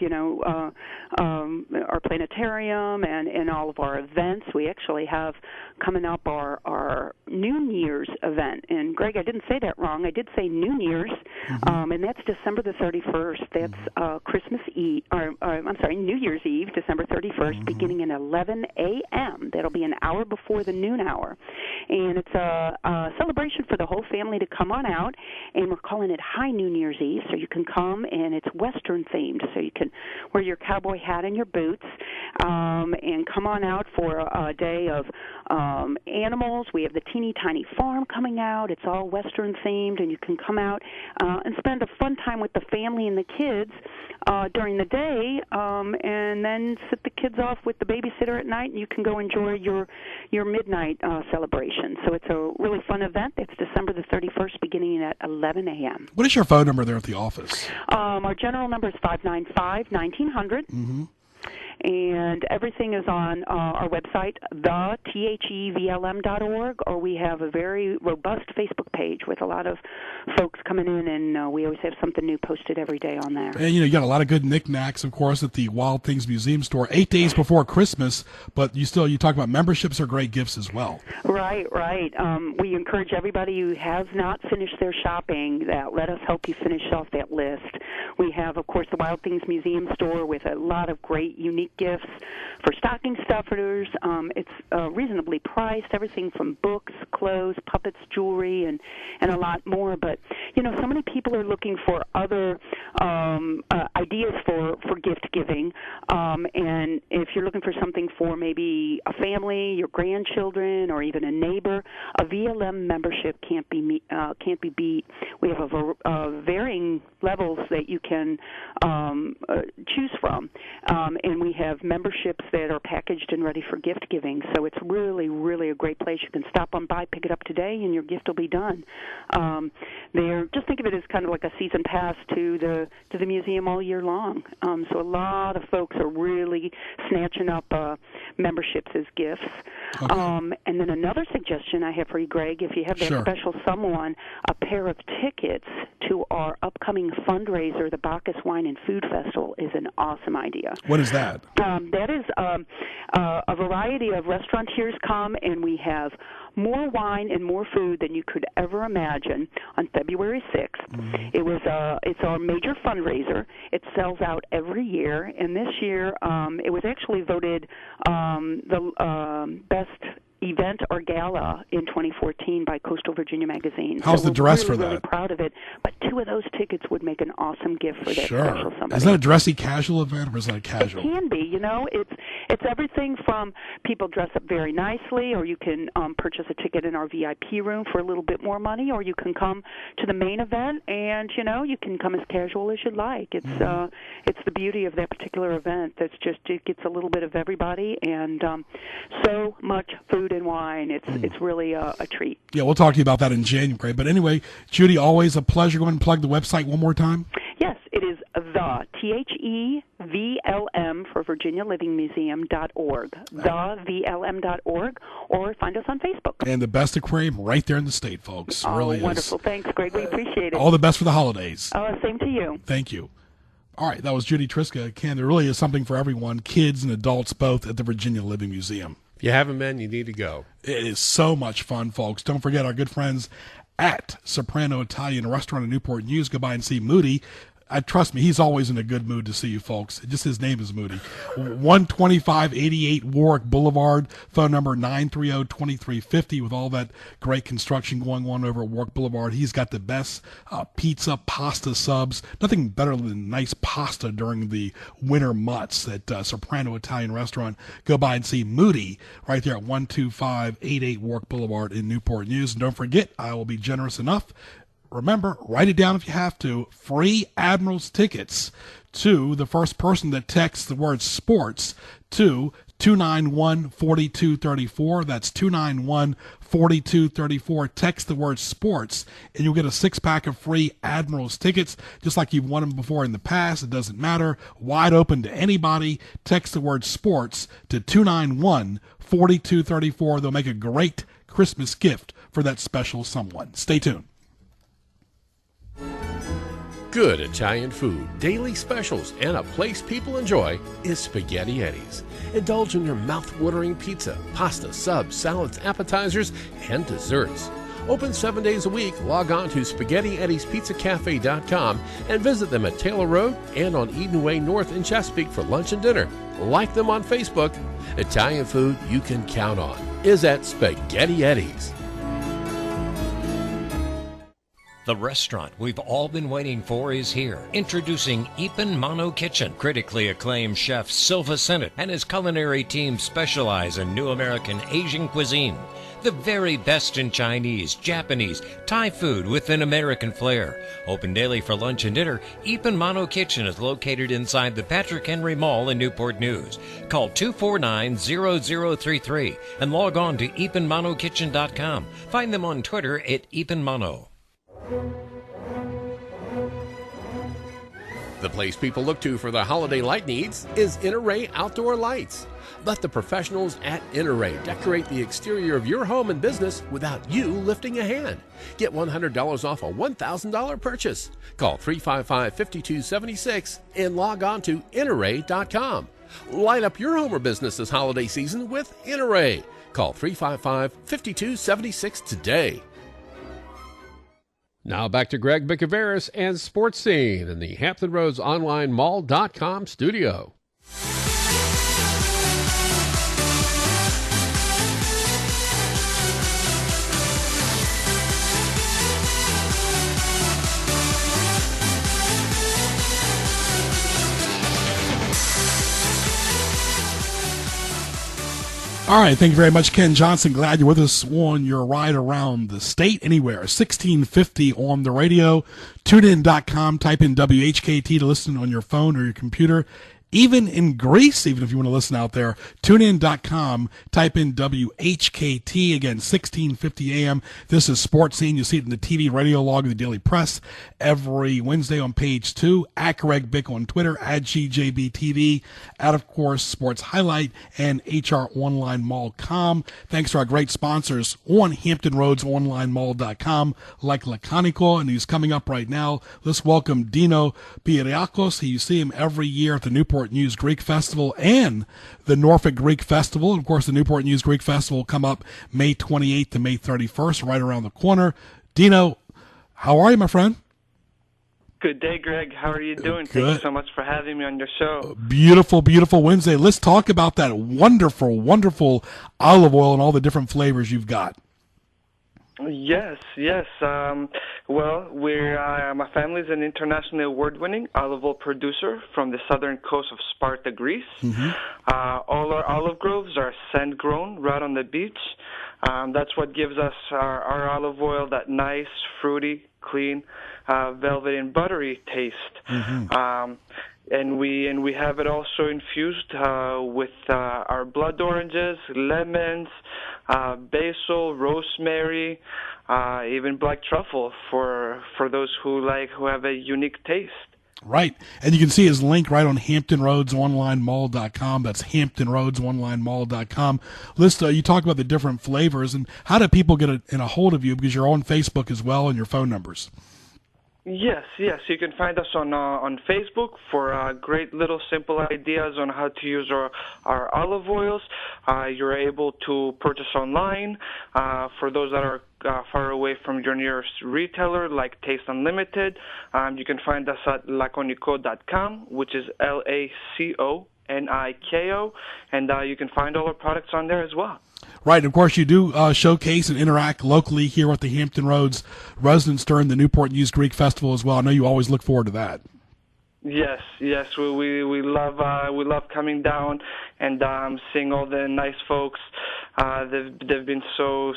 S12: our planetarium and all of our events. We actually have coming up our New Year's event. And Greg, I didn't say that wrong. I did say New Year's, and that's December the 31st. That's Christmas Eve, New Year's Eve, December 31st, beginning at 11 a.m. That'll be an hour before the noon hour, and it's a celebration for the whole family to come on out, and we're calling it High New Year's Eve, so you can come, and it's Western themed, so you can wear your cowboy hat and your boots, and come on out for a day of animals. We have the Teeny Tiny Farm coming out. It's all Western themed, and you can come out and spend a fun time with the family and the kids during the day, and then sit the kids off with the babysitter at night, and you can go enjoy your midnight celebration. So it's a really fun event. It's December the 31st, beginning at 11 a.m.
S5: What is your phone number there at the office?
S12: Our general number is 595-1900. And everything is on our website, thevhlm.org, or we have a very robust Facebook page with a lot of folks coming in, and we always have something new posted every day on there.
S5: And, you got a lot of good knickknacks, of course, at the Wild Things Museum store, 8 days before Christmas, but you talk about memberships are great gifts as well.
S12: Right. We encourage everybody who has not finished their shopping that let us help you finish off that list. We have, of course, the Wild Things Museum store with a lot of great, unique unique gifts for stocking stuffers. It's reasonably priced, everything from books, clothes, puppets, jewelry, and a lot more. But, so many people are looking for other ideas for gift giving. And if you're looking for something for maybe a family, your grandchildren, or even a neighbor, a VLM membership can't be beat. We have varying levels that you can choose from. And we have memberships that are packaged and ready for gift giving. So it's really, really a great place. You can stop on by, pick it up today, and your gift will be done. Just think of it as kind of like a season pass to the museum all year long. So a lot of folks are really snatching up memberships as gifts. Okay. And then another suggestion I have for you, Greg, if you have that special someone, a pair of tickets to our upcoming fundraiser, the Bacchus Wine and Food Festival, is an awesome idea.
S5: What is that?
S12: That is a variety of restaurateurs come, and we have more wine and more food than you could ever imagine on February 6th. Mm-hmm. It's our major fundraiser. It sells out every year, and this year it was actually voted the best event or gala in 2014 by Coastal Virginia Magazine.
S5: How's the dress
S12: for
S5: that?
S12: We're really proud of it. But 2 of those tickets would make an awesome gift for that special somebody.
S5: Is that a dressy casual event, or is that a casual?
S12: It can be. It's everything from people dress up very nicely, or you can purchase a ticket in our VIP room for a little bit more money, or you can come to the main event, and you can come as casual as you'd like. It's the beauty of that particular event. It gets a little bit of everybody, and so much food and wine. It's really a treat.
S5: Yeah, we'll talk to you about that in January. But anyway, Judy, always a pleasure. Go ahead and plug the website one more time.
S12: Yes, it is THEVLM for VirginiaLivingMuseum.org. TheVLM.org, or find us on Facebook.
S5: And the best aquarium right there in the state, folks.
S12: Oh,
S5: really
S12: wonderful. Thanks, Greg. We appreciate it.
S5: All the best for the holidays.
S12: Same to you.
S5: Thank you. All right, that was Judy Triska. Ken, there really is something for everyone, kids and adults both, at the Virginia Living Museum.
S8: If you haven't been, you need to go.
S5: It is so much fun, folks. Don't forget our good friends at Soprano Italian Restaurant in Newport News. Go by and see Moody. Trust me, he's always in a good mood to see you folks. Just his name is Moody. 12588 Warwick Boulevard, phone number 930-2350. With all that great construction going on over at Warwick Boulevard, he's got the best pizza, pasta subs. Nothing better than nice pasta during the winter months at Soprano Italian Restaurant. Go by and see Moody right there at 12588 Warwick Boulevard in Newport News. And don't forget, I will be generous enough. Remember, write it down if you have to. Free Admirals tickets to the first person that texts the word sports to 291-4234. That's 291-4234. Text the word sports, and you'll get a 6-pack of free Admirals tickets, just like you've won them before in the past. It doesn't matter. Wide open to anybody. Text the word sports to 291-4234. They'll make a great Christmas gift for that special someone. Stay tuned.
S4: Good Italian food, daily specials, and a place people enjoy is Spaghetti Eddie's. Indulge in your mouth-watering pizza, pasta, subs, salads, appetizers, and desserts. Open 7 days a week. Log on to SpaghettiEddiesPizzaCafe.com and visit them at Taylor Road and on Eden Way North in Chesapeake for lunch and dinner. Like them on Facebook. Italian food you can count on is at Spaghetti Eddie's.
S2: The restaurant we've all been waiting for is here. Introducing Ipan Mano Kitchen. Critically acclaimed chef Silva Sennett and his culinary team specialize in new American Asian cuisine. The very best in Chinese, Japanese, Thai food with an American flair. Open daily for lunch and dinner, Ipan Mano Kitchen is located inside the Patrick Henry Mall in Newport News. Call 249-0033 and log on to ipanmanokitchen.com. Find them on Twitter at Ipan Mano.
S4: The place people look to for their holiday light needs is Inarray Outdoor Lights. Let the professionals at Inarray decorate the exterior of your home and business without you lifting a hand. Get $100 off a $1,000 purchase. Call 355-5276 and log on to Inarray.com. Light up your home or business this holiday season with Inarray. Call 355-5276 today. Now back to Greg Bicouvaris and Sports Scene in the Hampton Roads Online Mall.com studio.
S5: All right, thank you very much, Ken Johnson. Glad you're with us on your ride around the state, anywhere. 1650 on the radio. TuneIn.com, type in WHKT to listen on your phone or your computer. Even in Greece, even if you want to listen out there, tunein.com, type in WHKT, again, 1650 a.m. This is Sports Scene. You see it in the TV radio log of the Daily Press every Wednesday on page 2, at Greg Bick on Twitter, at GJBTV, at, of course, Sports Highlight, and HROnlineMall.com. Thanks to our great sponsors on HamptonRoadsOnlineMall.com, like Laconico, and he's coming up right now. Let's welcome Dino Pierrakos. You see him every year at the Newport News Greek Festival and the Norfolk Greek Festival. And of course, the Newport News Greek Festival will come up May 28th to May 31st, right around the corner. Dino, how are you, my friend?
S13: Good day, Greg. How are you doing?
S5: Good.
S13: Thank you so much for having me on your show.
S5: Beautiful, beautiful Wednesday. Let's talk about that wonderful, wonderful olive oil and all the different flavors you've got.
S13: Yes. Well, my family is an internationally award-winning olive oil producer from the southern coast of Sparta, Greece.
S5: Mm-hmm.
S13: All our olive groves are sand-grown right on the beach. That's what gives us our olive oil that nice, fruity, clean, velvety, and buttery taste.
S5: Mm-hmm.
S13: And we have it also infused with our blood oranges, lemons, basil, rosemary, even black truffle for those who have a unique taste.
S5: Right. And you can see his link right on HamptonRoadsOnlineMall.com. That's HamptonRoadsOnlineMall.com. You talk about the different flavors, and how do people get in a hold of you? Because you're on Facebook as well, and your phone numbers.
S13: Yes. You can find us on Facebook for great little simple ideas on how to use our olive oils. You're able to purchase online. For those that are far away from your nearest retailer, like Taste Unlimited, you can find us at laconico.com, which is LACONIKO, and you can find all our products on there as well.
S5: Right. Of course, you do showcase and interact locally here at the Hampton Roads residents during the Newport News Greek Festival as well. I know you always look forward to that.
S13: Yes. We love coming down and seeing all the nice folks. They've been so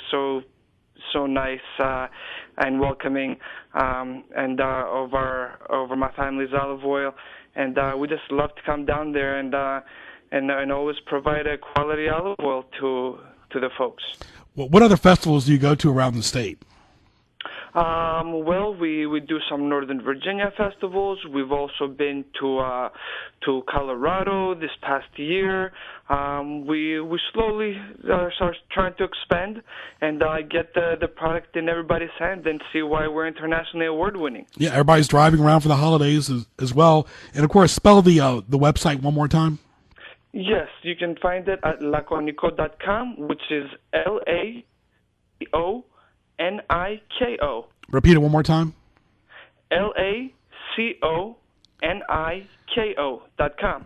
S13: nice and welcoming, and over my family's olive oil, and we just love to come down there and always provide a quality olive oil to the folks.
S5: Well, what other festivals do you go to around the state?
S13: Well, we do some Northern Virginia festivals. We've also been to Colorado this past year. We slowly are trying to expand and get the product in everybody's hand and see why we're internationally award-winning. Yeah,
S5: everybody's driving around for the holidays as well. And, of course, spell the website one more time.
S13: Yes, you can find it at laconico.com, which is LACONIKO.
S5: Repeat it one more time.
S13: LACONIKO.com.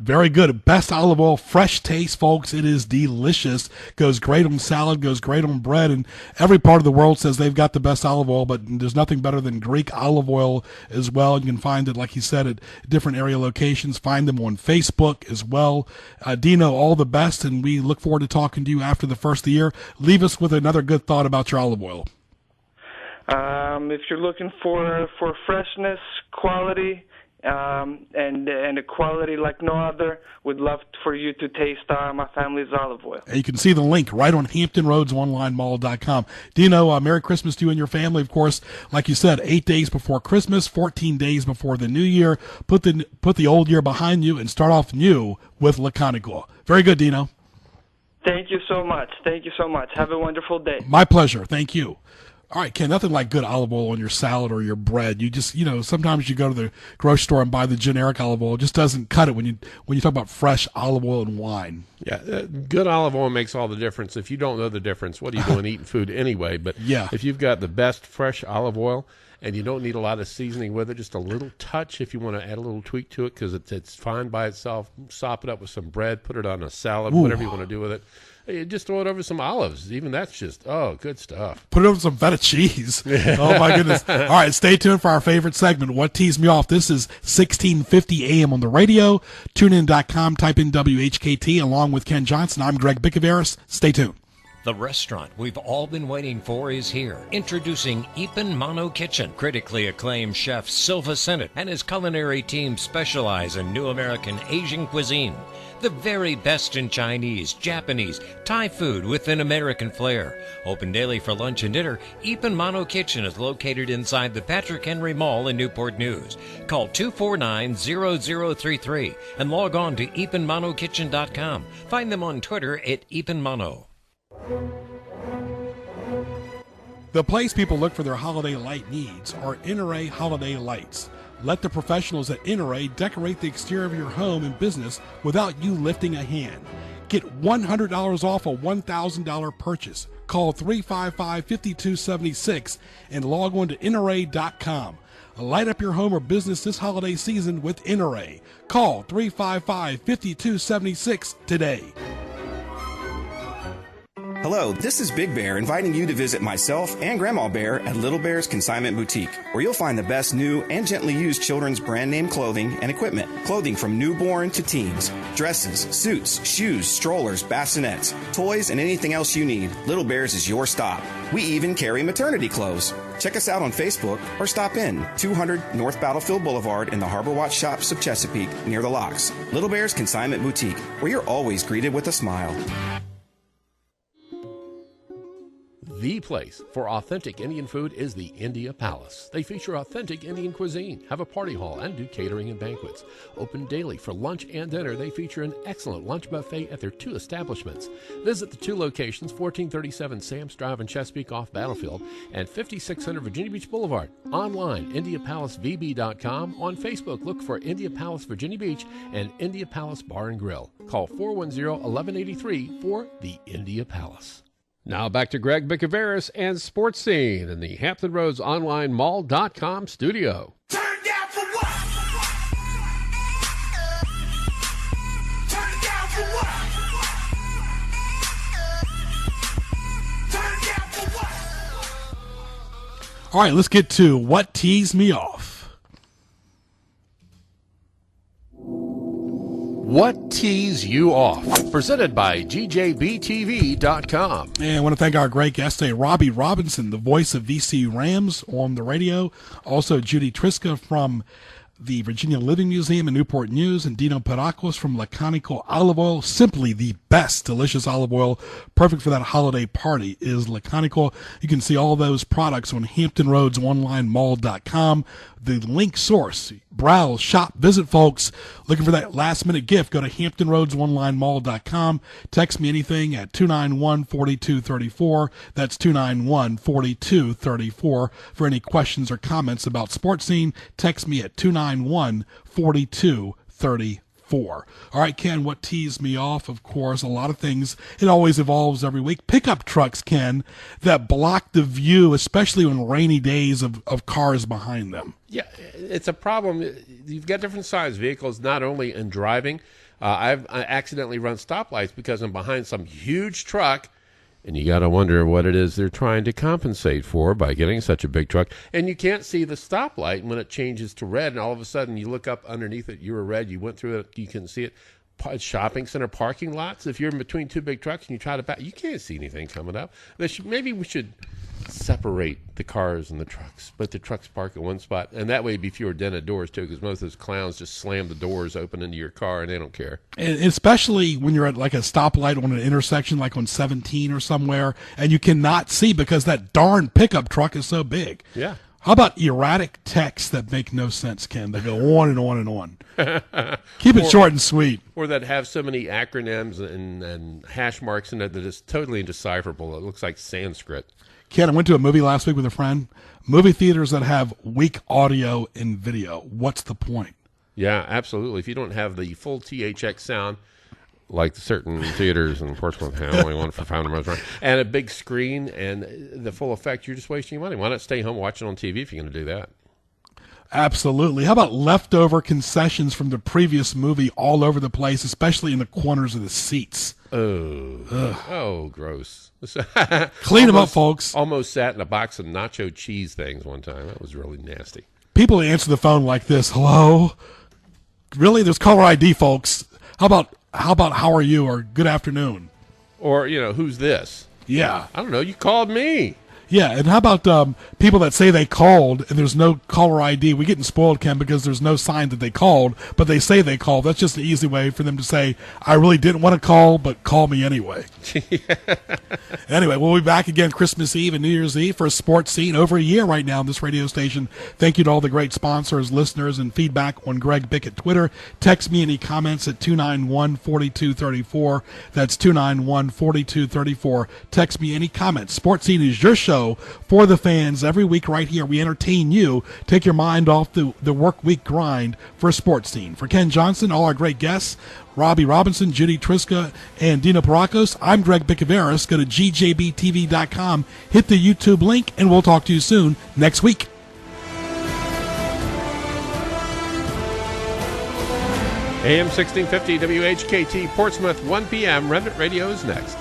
S5: Very good. Best olive oil, fresh taste, folks. It is delicious. Goes great on salad, goes great on bread, and every part of the world says they've got the best olive oil, but there's nothing better than Greek olive oil as well. You can find it, like you said, at different area locations. Find them on Facebook as well. Dino, all the best, and we look forward to talking to you after the first of the year. Leave us with another good thought about your olive oil.
S13: If you're looking for freshness, quality, and a quality like no other, we'd love for you to taste my family's olive oil.
S5: And you can see the link right on HamptonRoadsOnlineMall.com. Dino, Merry Christmas to you and your family. Of course, like you said, 8 days before Christmas, 14 days before the New Year. Put the old year behind you and start off new with Laconico. Very good, Dino.
S13: Thank you so much. Have a wonderful day.
S5: My pleasure. Thank you. All right, Ken, nothing like good olive oil on your salad or your bread. You just, sometimes you go to the grocery store and buy the generic olive oil. It just doesn't cut it when you talk about fresh olive oil and wine.
S8: Yeah, good olive oil makes all the difference. If you don't know the difference, what are you doing eating food anyway? But
S5: yeah,
S8: if you've got the best fresh olive oil and you don't need a lot of seasoning with it, just a little touch if you want to add a little tweak to it because it's fine by itself, sop it up with some bread, put it on a salad, whatever you want to do with it. You just throw it over some olives. Even that's just, good stuff.
S5: Put it over some feta cheese. Oh, my goodness. All right, stay tuned for our favorite segment, What Teased Me Off. This is 1650 AM on the radio. TuneIn.com, type in WHKT. Along with Ken Johnson, I'm Greg Bicouvaris. Stay tuned.
S2: The restaurant we've all been waiting for is here. Introducing Ipan Mano Kitchen. Critically acclaimed chef Silva Sennett and his culinary team specialize in new American Asian cuisine. The very best in Chinese, Japanese, Thai food with an American flair. Open daily for lunch and dinner, Ipan Mano Kitchen is located inside the Patrick Henry Mall in Newport News. Call 249-0033 and log on to ipanmanokitchen.com. Find them on Twitter at ipanmano.
S5: The place people look for their holiday light needs are NRA Holiday Lights. Let the professionals at NRA decorate the exterior of your home and business without you lifting a hand. Get $100 off a $1,000 purchase. Call 355-5276 and log on to NRA.com. Light up your home or business this holiday season with NRA. Call 355-5276 today.
S3: Hello, this is Big Bear inviting you to visit myself and Grandma Bear at Little Bear's Consignment Boutique, where you'll find the best new and gently used children's brand name clothing and equipment. Clothing from newborn to teens, dresses, suits, shoes, strollers, bassinets, toys, and anything else you need. Little Bear's is your stop. We even carry maternity clothes. Check us out on Facebook or stop in 200 North Battlefield Boulevard in the Harbor Watch Shops of Chesapeake near the locks. Little Bear's Consignment Boutique, where you're always greeted with a smile.
S4: The place for authentic Indian food is the India Palace. They feature authentic Indian cuisine, have a party hall, and do catering and banquets. Open daily for lunch and dinner, they feature an excellent lunch buffet at their 2 establishments. Visit the 2 locations, 1437 Sam's Drive in Chesapeake off Battlefield and 5600 Virginia Beach Boulevard. Online, IndiaPalaceVB.com. On Facebook, look for India Palace Virginia Beach and India Palace Bar and Grill. Call 410-1183 for the India Palace. Now back to Greg Bicouvaris and Sports Scene in the Hampton Roads Online Mall.com studio.
S11: Turn down for what? Turn down for what? Turn down for what?
S5: All right, let's get to What Teased Me Off.
S4: What Tees You Off? Presented by GJBTV.com.
S5: And I want to thank our great guest today, Robby Robinson, the voice of VCU Rams on the radio. Also, Judy Triska from the Virginia Living Museum in Newport News, and Dino Pierrakos from Laconico Olive Oil. Simply the best delicious olive oil, perfect for that holiday party, is Laconico. You can see all those products on HamptonRoadsOnlineMall.com. The link source. Browse, shop, visit, folks. Looking for that last-minute gift, go to HamptonRoadsOnlineMall.com. Text me anything at 291-4234. That's 291-4234. For any questions or comments about Sports Scene, text me at 291-4234. All right, Ken, what teased me off, of course, a lot of things. It always evolves every week. Pickup trucks, Ken, that block the view, especially on rainy days, of cars behind them.
S8: Yeah, it's a problem. You've got different size vehicles, not only in driving. I accidentally run stoplights because I'm behind some huge truck, and you got to wonder what it is they're trying to compensate for by getting such a big truck. And you can't see the stoplight when it changes to red, and all of a sudden you look up underneath it, you were red, you went through it, you can see it. Shopping center parking lots, if you're in between 2 big trucks and you try to back, you can't see anything coming up. Maybe we should separate the cars and the trucks, but the trucks park at one spot, and that way it'd be fewer dented doors too, because most of those clowns just slam the doors open into your car and they don't care.
S5: And especially when you're at like a stoplight on an intersection, like on 17 or somewhere, and you cannot see because that darn pickup truck is so big.
S8: Yeah.
S5: How about erratic texts that make no sense, Ken? They go on and on and on. Keep it short and sweet.
S8: Or that have so many acronyms and hash marks in it that it's totally indecipherable. It looks like Sanskrit.
S5: Ken, I went to a movie last week with a friend. Movie theaters that have weak audio and video. What's the point?
S8: Yeah, absolutely. If you don't have the full THX sound, like certain theaters in Portsmouth have, only one for Fountain Restaurant, and a big screen and the full effect, you're just wasting your money. Why not stay home, watch it on TV if you're going to do that?
S5: Absolutely. How about leftover concessions from the previous movie all over the place, especially in the corners of the seats?
S8: Oh, gross.
S5: Clean them up, folks.
S8: Almost sat in a box of nacho cheese things one time. That was really nasty.
S5: People answer the phone like this. Hello? Really? There's caller ID, folks. How about how are you or good afternoon?
S8: Or, who's this?
S5: Yeah.
S8: I don't know. You called me.
S5: Yeah, and how about people that say they called and there's no caller ID? We're getting spoiled, Ken, because there's no sign that they called, but they say they called. That's just an easy way for them to say, I really didn't want to call, but call me anyway. Anyway, we'll be back again Christmas Eve and New Year's Eve for a sports scene over a year right now on this radio station. Thank you to all the great sponsors, listeners, and feedback on Greg Bick at Twitter. Text me any comments at 291-4234. That's 291-4234. Text me any comments. Sports Scene is your show for the fans every week right here. We entertain you, take your mind off the work week grind for a sports scene. For Ken Johnson, all our great guests, Robby Robinson, Judy Triska, and Dino Pierrakos, I'm Greg Bicouvaris. Go to gjbtv.com, hit the YouTube link, and we'll talk to you soon next week.
S8: AM 1650 WHKT Portsmouth, 1 p.m. Remnant Radio is next.